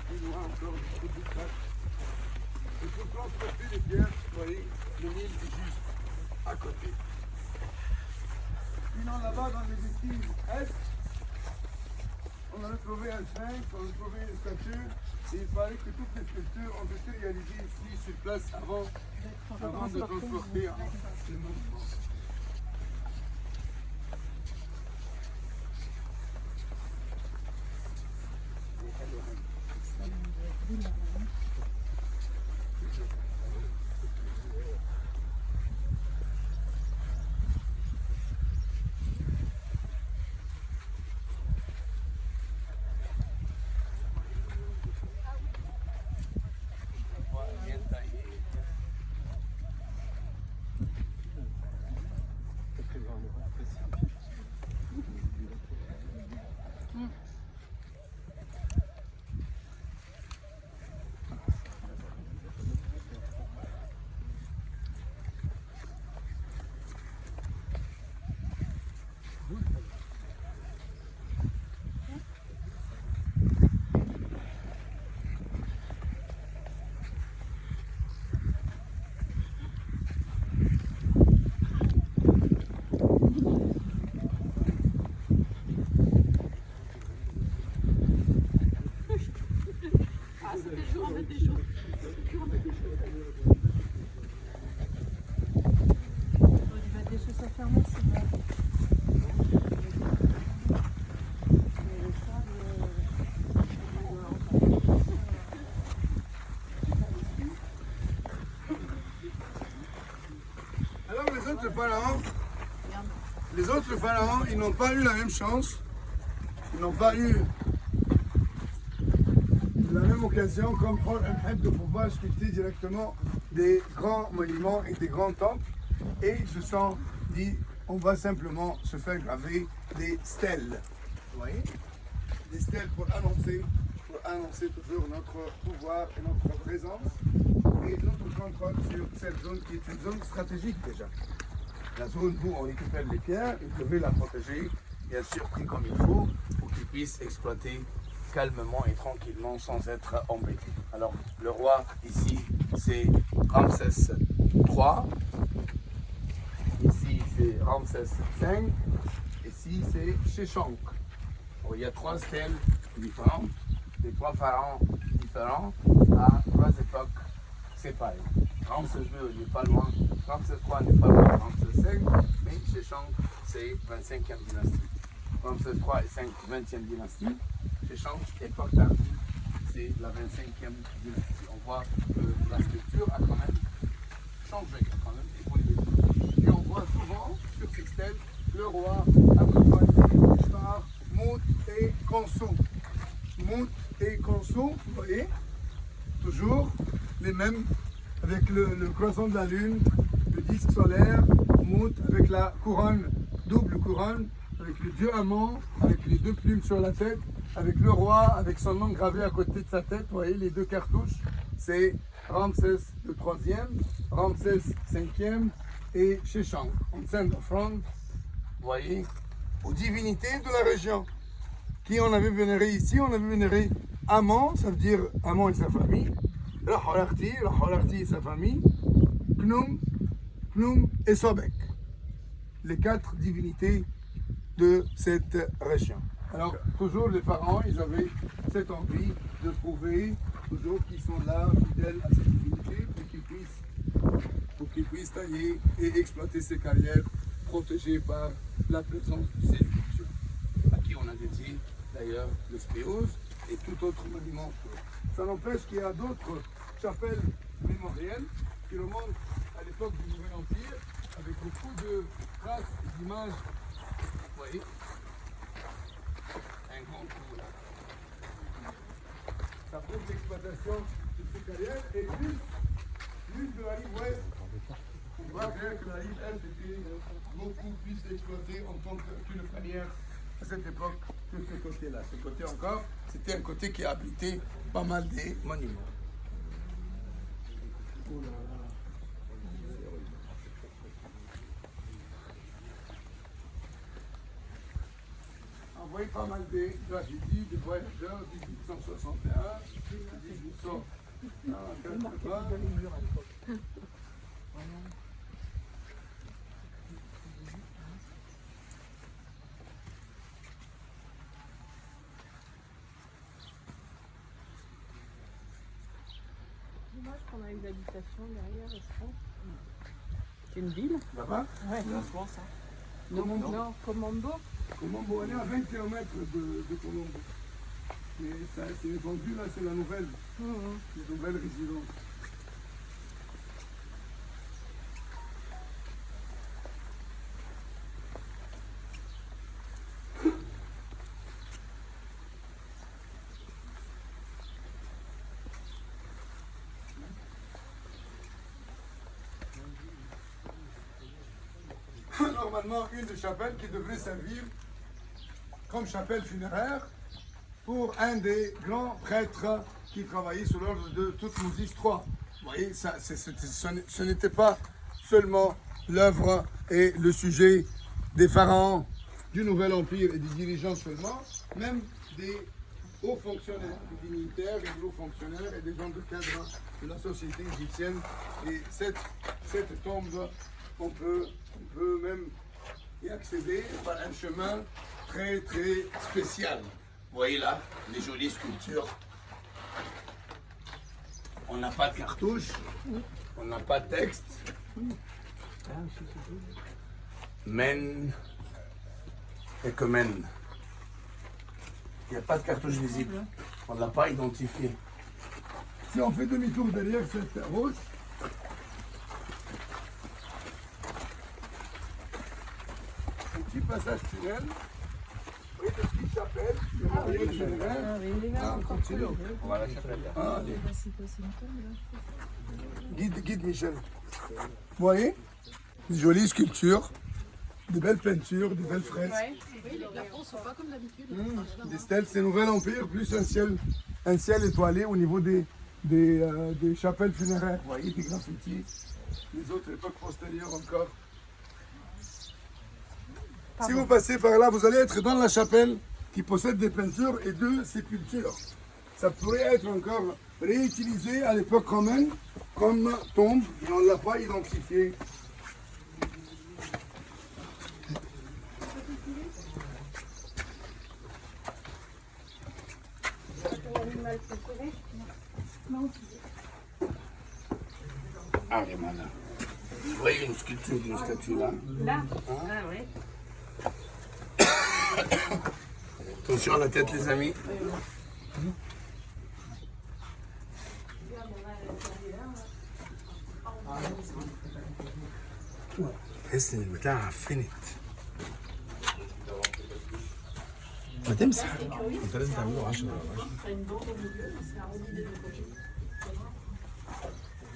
plus loin encore du bout du lac. Et pour transporter les pierres, vous voyez, le Nil est juste à côté. Sinon là-bas dans les vestiges est, on a trouvé un sphinx, on a trouvé une statue, et il paraît que toutes les sculptures ont été réalisées ici sur place avant de transporter les monuments. Alors les autres pharaons, ils n'ont pas eu la même chance, ils n'ont pas eu la même occasion comme Horemheb de pouvoir sculpter directement des grands monuments et des grands temples. Et ils se sont dit, on va simplement se faire graver des stèles. Vous voyez? Des stèles pour annoncer toujours notre pouvoir et notre présence et notre contrôle sur cette zone qui est une zone stratégique déjà. La zone où on récupère les pierres, ils devaient la protéger, bien sûr pris comme il faut, pour qu'ils puissent exploiter calmement et tranquillement sans être embêtés. Alors le roi ici c'est Ramsès III, ici c'est Ramsès V, ici c'est Sheshonq. Il y a trois stèles différentes, des trois pharaons différents à trois époques séparées. Ramsès II n'est pas loin, Ramsès III n'est pas loin de Ramsès V, mais Sheshonq c'est 25e dynastie. Ramsès III et 5, 20e dynastie. Sheshonq, époque tardive, c'est la 25e dynastie. On voit que la structure a quand même changé, a quand même évolué. Et on voit souvent sur ces stèles le roi accompagné par Mout et Khonsou. Mout et Khonsou, vous voyez, toujours les mêmes, avec le croissant de la lune, le disque solaire, Mout avec la couronne, double couronne, avec le dieu amant, avec les deux plumes sur la tête, avec le roi, avec son nom gravé à côté de sa tête, vous voyez les deux cartouches, c'est Ramsès le troisième, Ramsès cinquième et Sheshonq. On scène d'offrande, vous voyez, aux divinités de la région. Qui on avait vénéré ici? On avait vénéré Amon, ça veut dire Amon et sa famille, Raholarti et sa famille, Khnum et Sobek. Les quatre divinités de cette région. Alors, toujours les pharaons, ils avaient cette envie de prouver toujours qu'ils sont là, fidèles à cette divinité, pour qu'ils puissent tailler et exploiter ces carrières protégées par la présence de ces cultures, à qui on a dédié d'ailleurs le spéose et tout autre monument. Ça n'empêche qu'il y a d'autres chapelles mémorielles qui remontent à l'époque du Nouvel Empire, avec beaucoup de traces et d'images. Vous voyez, un grand coup là. Ça prouve l'exploitation de ces carrières et plus de la rive ouest, on voit bien que la rive est était beaucoup plus exploitée en tant qu'une carrière à cette époque que ce côté-là. Ce côté encore, c'était un côté qui a abrité pas mal des monuments. Oh là là. vous voyez pas mal de graffitis, des voyageurs, 1861, 1880. Dommage qu'on a une habitation derrière, est-ce que c'est une ville? Là-bas? Ouais. Ça. Commando. Non, Commando. Commando, on est à 20 km de Commando. Mais ça c'est vendu là, c'est la nouvelle résidence. Normalement, une des chapelles qui devrait servir comme chapelle funéraire pour un des grands prêtres qui travaillait sous l'ordre de Toutmoses III. Vous voyez, ce n'était pas seulement l'œuvre et le sujet des pharaons du Nouvel Empire et des dirigeants seulement, même des hauts fonctionnaires, des dignitaires et des hauts fonctionnaires et des gens de cadre de la société égyptienne. Et cette tombe, on peut même y accéder par un chemin très très spécial. Vous voyez là, les jolies sculptures. On n'a pas de cartouche, on n'a pas de texte. Men et que men. Il n'y a pas de cartouche visible. On ne l'a pas identifié. Si on fait demi-tour derrière cette roche, un petit passage tunnel, vous voyez des petites chapelles, on continue. On va à la chapelle. Allez. Guide Michel. Vous voyez, des jolies sculptures, des belles peintures, des belles fresques. Oui, les plafonds sont pas comme d'habitude. Des stèles, c'est Nouvel Empire, plus un ciel étoilé au niveau des chapelles funéraires. Vous voyez, des graffitis, les autres époques postérieures encore. Si vous passez par là, vous allez être dans la chapelle qui possède des peintures et deux sépultures. Ça pourrait être encore réutilisé à l'époque romaine comme tombe, mais on ne l'a pas identifié. L'animal préféré? Ah, les malins. Vous voyez une sculpture d'une statue là? Là? Ah oui. Attention à la tête, les amis. تحس ان البتاع فنت. ما تمسح انت لازم تعمله 10 على 10.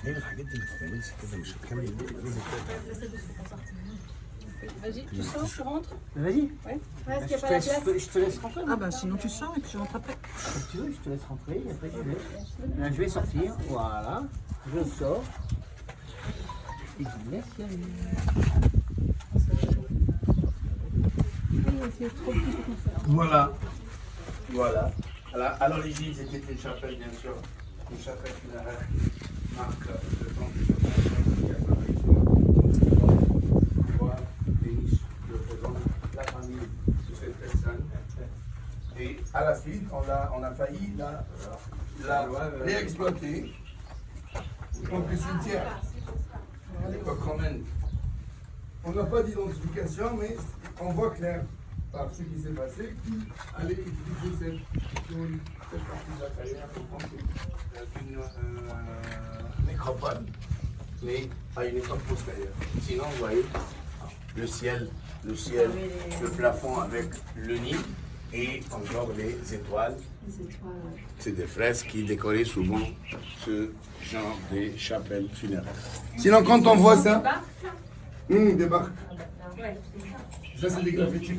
ليه الحاجات دي ما تتعملش كده مش هتكمل لازم Vas-y, tu sors, tu rentres? Vas-y. Ouais. Est-ce qu'il n'y a pas la place? Je te laisse rentrer. Ah bah sinon tu sors et puis je rentre après. Si tu veux, je te laisse rentrer et après je vais. Là, je vais sortir. Voilà. Je sors. Et je laisse y aller. Voilà. Voilà. À l'origine, c'était une chapelle, bien sûr. Une chapelle funéraire qui marque le temps de ce on voit des niches qui représentent la famille de cette personne. Et à la suite, on a failli la réexploiter comme le cimetière à l'époque romaine. On n'a pas d'identification, mais on voit clair par ce qui s'est passé qui allait utiliser cette partie de la carrière pour prendre une nécropole, mais à une époque postérieure. Sinon, vous voyez, le ciel, le plafond avec le nid et encore les étoiles. C'est des fresques qui décoraient souvent ce genre de chapelles funéraires. Sinon, quand on voit ça, des barques. Ça, c'est des graffitis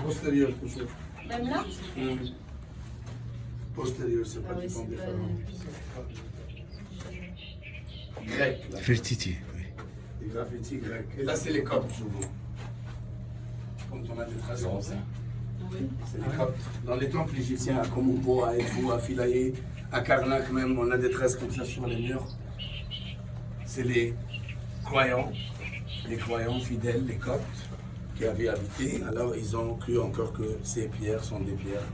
postérieurs, toujours. Même là? Postérieurs, c'est pas du temps des pharaons. Grec, là. Fertiti, oui. Des graffitis grecs. Et là, c'est les coptes, souvent. Quand on a des traces comme ça. C'est les coptes. Dans les temples égyptiens, à Komombo, à Edfou, à Philae, à Karnak même, on a des tresses comme ça sur les murs. C'est les croyants fidèles, les coptes, qui avaient habité. Alors ils ont cru encore que ces pierres sont des pierres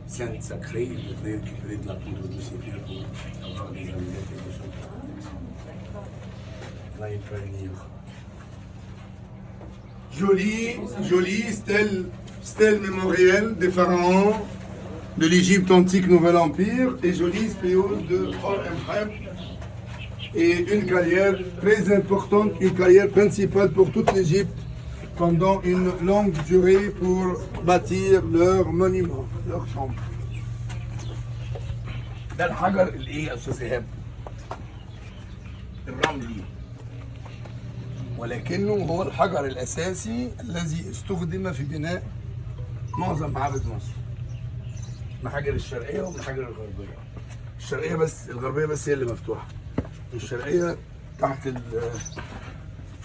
saintes, sacrées. Ils devaient récupérer de la poudre de ces pierres pour avoir des amulettes et des choses de protection. Là, il peut venir. Jolie stèle mémorielle des pharaons de l'Égypte antique Nouvel Empire et jolie spéole de Hor-Emheb et une carrière très importante, une carrière principale pour toute l'Égypte pendant une longue durée pour bâtir leurs monuments, leurs chambres. ده الحجر الايه يا استاذ ايهاب؟ الرملي ولكنه هو الحجر الاساسي الذي استخدم في بناء معظم معابد مصر. المحاجر الشرقيه والمحاجر الغربيه. الشرقيه بس، الغربيه بس هي اللي مفتوحه. الشرقيه تحت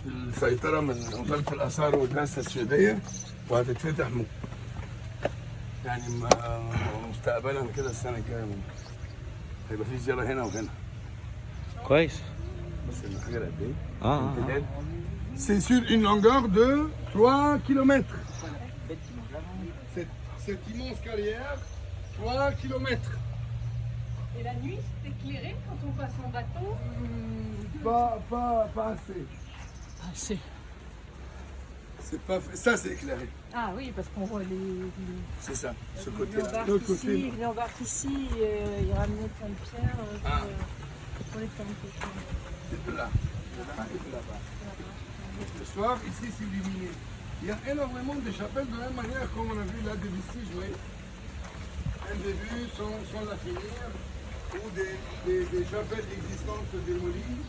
السيطره من وزاره الاثار والدراسه السويديه وهتتفتح يعني مستقبلا كده السنه الجايه ممكن. هيبقى في زياره هنا وهنا. كويس. بس المحاجر قد ايه؟ اه C'est sur une longueur de 3 km. Cette immense carrière, 3 km. Et la nuit, c'est éclairé quand on passe en bateau? Pas assez. Assez. C'est pas fait. Ça, c'est éclairé. Ah oui, parce qu'on voit les C'est ça, ce côté-là. ils venaient embarquer ici, ils ramenaient plein de pierres pour les faire C'est de là. De là et de là-bas. Le soir, ici, c'est illuminé. Il y a énormément de chapelles de la même manière comme on a vu là des vestiges, oui. Un début sans la finir, ou des chapelles existantes démolies.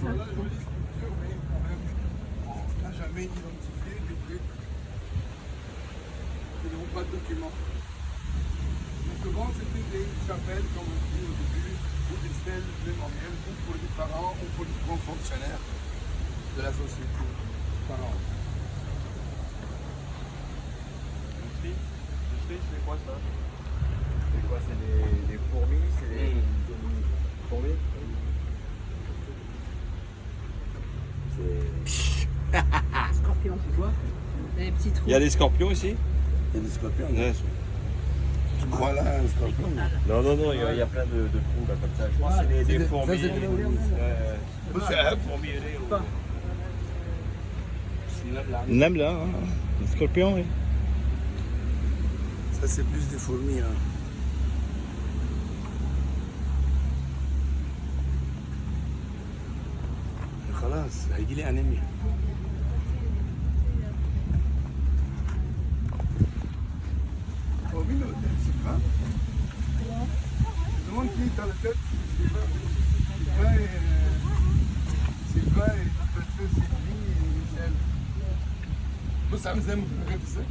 Voilà, jolie structure, mais quand même, on n'a jamais identifié des trucs qui n'ont pas de documents. Mais souvent, c'était des chapelles, comme on dit au début, ou des stèles mémorielles, ou pour les pharaons, ou pour les grands fonctionnaires de la société pharaon. C'est quoi ça? C'est quoi? C'est des fourmis? C'est des fourmis? Scorpions, tu vois? Les petits trous. Il y a des scorpions ici? Il y a des scorpions. Ouais. Tu crois là un scorpion? Non, il y a plein de trous là comme ça. Je pense que c'est des fourmis. Ça, c'est des fourmis. C'est fourmis. Nable, hein, le scorpion, oui. Ça, c'est plus des fourmis. Hein. خلاص هيجي لي انيميا. هو مين اللي قدام سيبها؟ زمان كنت على تت سيبها ميشيل. بص عامل زي المدرجات ازاي؟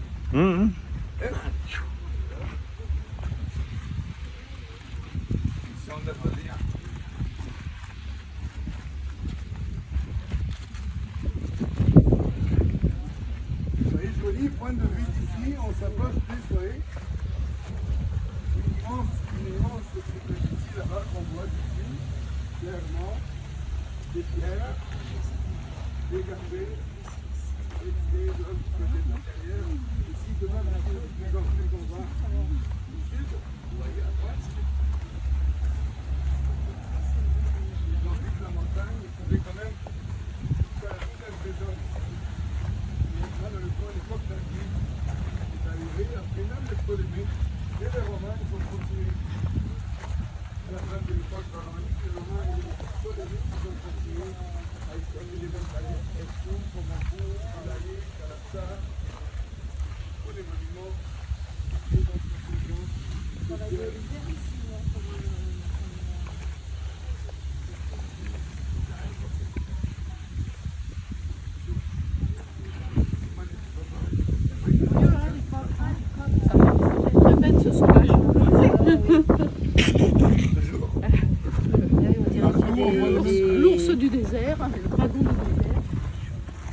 ده فظيع. Vous voyez, joli point de vue d'ici, on s'approche plus, vous voyez. Une immense superficie là-bas qu'on voit d'ici, clairement, des pierres, des garbés, et de l'autre côté de la carrière. Ici, demain, les garbés qu'on voit du sud, vous voyez à droite. Ils ont vu que la montagne, il pouvait quand même faire tout un trésor. Mais malheureusement, l'époque tardive est arrivée, après même les Ptolémées et les Romains, ils ont continué. À la fin de l'époque pharaonique, les Romains et les Ptolémées, ils ont continué à exploiter les mêmes carrières. Exum, Pomampo, Philae, Calapsa, tous les monuments Très bête ce sauvage. L'ours du désert, le dragon du désert.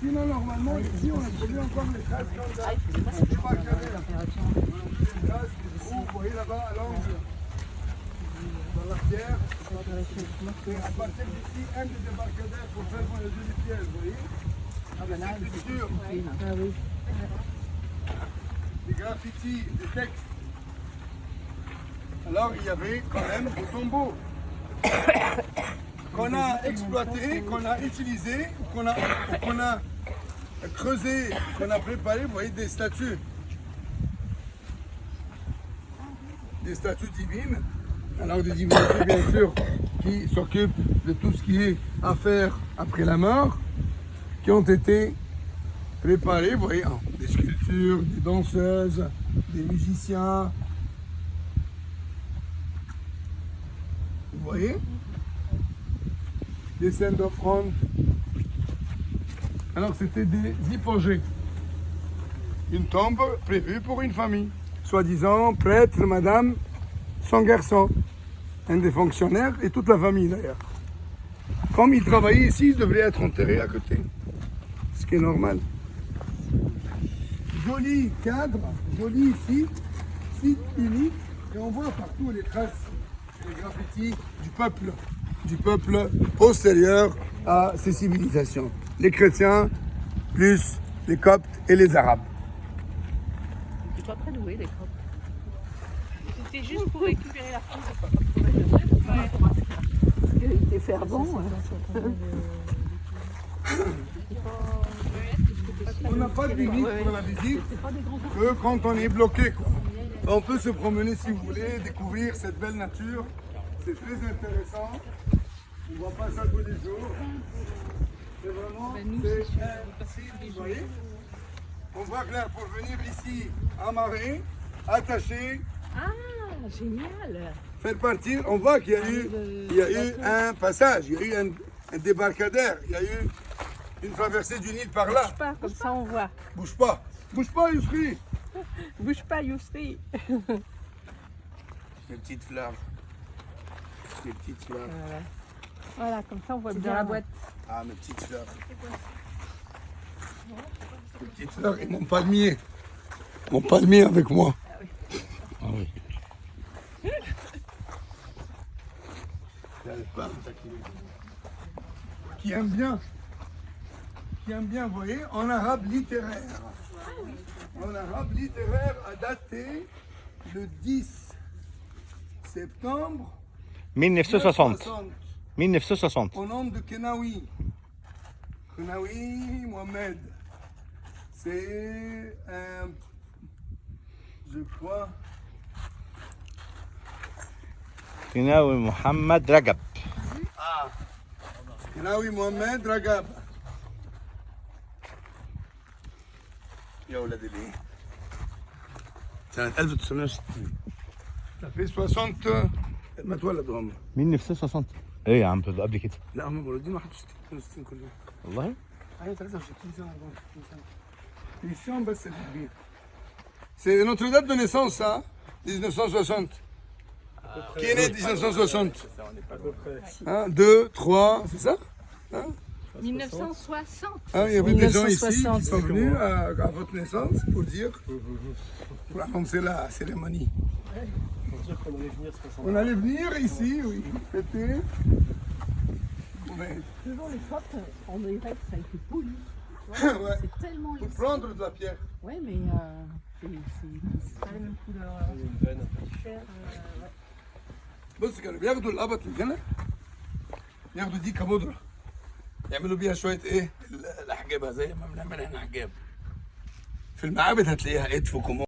Sinon, normalement, ici, on a trouvé encore les traces comme ça. C'est pas carré, là. Les traces, des trous, vous voyez là-bas, à l'angle. Dans la pierre. Et à partir d'ici, un des débarcadères pour faire voyager les pièges, vous voyez? Ah ben là, C'est dur. ah oui. Des graffitis, des textes. Alors, il y avait quand même des tombeaux qu'on a exploités, qu'on a utilisés, qu'on a creusés, qu'on a préparés. Vous voyez, des statues. Des statues divines. Alors, des divinités, bien sûr, qui s'occupent de tout ce qui est à faire après la mort, qui ont été préparés, vous voyez, des sculptures, des danseuses, des musiciens. Vous voyez? Des scènes d'offrande. Alors c'était des hypogées. Une tombe prévue pour une famille. Soi-disant prêtre, madame, son garçon. Un des fonctionnaires et toute la famille d'ailleurs. Comme il travaillait ici, il devrait être enterré à côté. Ce qui est normal. Joli cadre, joli ici, site unique. Et on voit partout les traces, les graffitis du peuple postérieur à ces civilisations. Les chrétiens, plus les coptes et les arabes. C'est pas très doué les coptes. C'était juste pour récupérer la France. Il était fervent. On n'a pas de limite pour la visite, que quand on est bloqué, quoi. On peut se promener si vous voulez, découvrir cette belle nature. C'est très intéressant. On ne voit pas ça tous les jours. C'est vraiment, vous voyez. On voit clair pour venir ici, amarrer, attacher. Ah, génial. Faire partir, on voit qu'il y a eu un passage, il y a eu un débarcadère, il y a eu une traversée du Nil par là. Bouge pas, comme ça on voit. Bouge pas, Yousri. Bouge pas, Yousri. Mes petites fleurs. Mes petites fleurs. Voilà, comme ça on voit bien la boîte. Ah, mes petites fleurs. Mes petites fleurs et mon palmier. Mon palmier avec moi. Ah oui. Qui aime bien, vous voyez, en arabe littéraire. En arabe littéraire a daté le 10 septembre 1960. 1960. au nom de Kenawi. Kenawi Mohamed. C'est un, je crois, Kenawi Mohamed Ragab. Kenawi Mohamed Ragab. يا ولد الايه سنة 1960 ça fait 60 ما تولدوا هم 1960. ايه يا عم قبل كده. لا هم مولودين 61 كلهم والله؟ ايوه 63 سنة 64 سنة الشام بس اللي كبير c'est notre date de naissance ça 1960 qui est né 1960 1, 2, 3 c'est ça 1960. Hein, il y avait des gens ici 1960. qui sont venus à votre naissance pour dire, pour annoncer la cérémonie. On allait venir ici, oui, fêter. Devant les coptes, on dirait que ça a été poli. Ouais. C'est tellement Pour lisse. prendre de la pierre. Ouais, mais c'est pas la même couleur. Cher, ouais. بص كانوا بياخدوا القبط من هنا ياخدوا دي كبودرة يعملوا بيها شوية ايه الأحجابها زي ما بنعمل هنا أحجاب في المعابد هتلاقيها ادفو كومو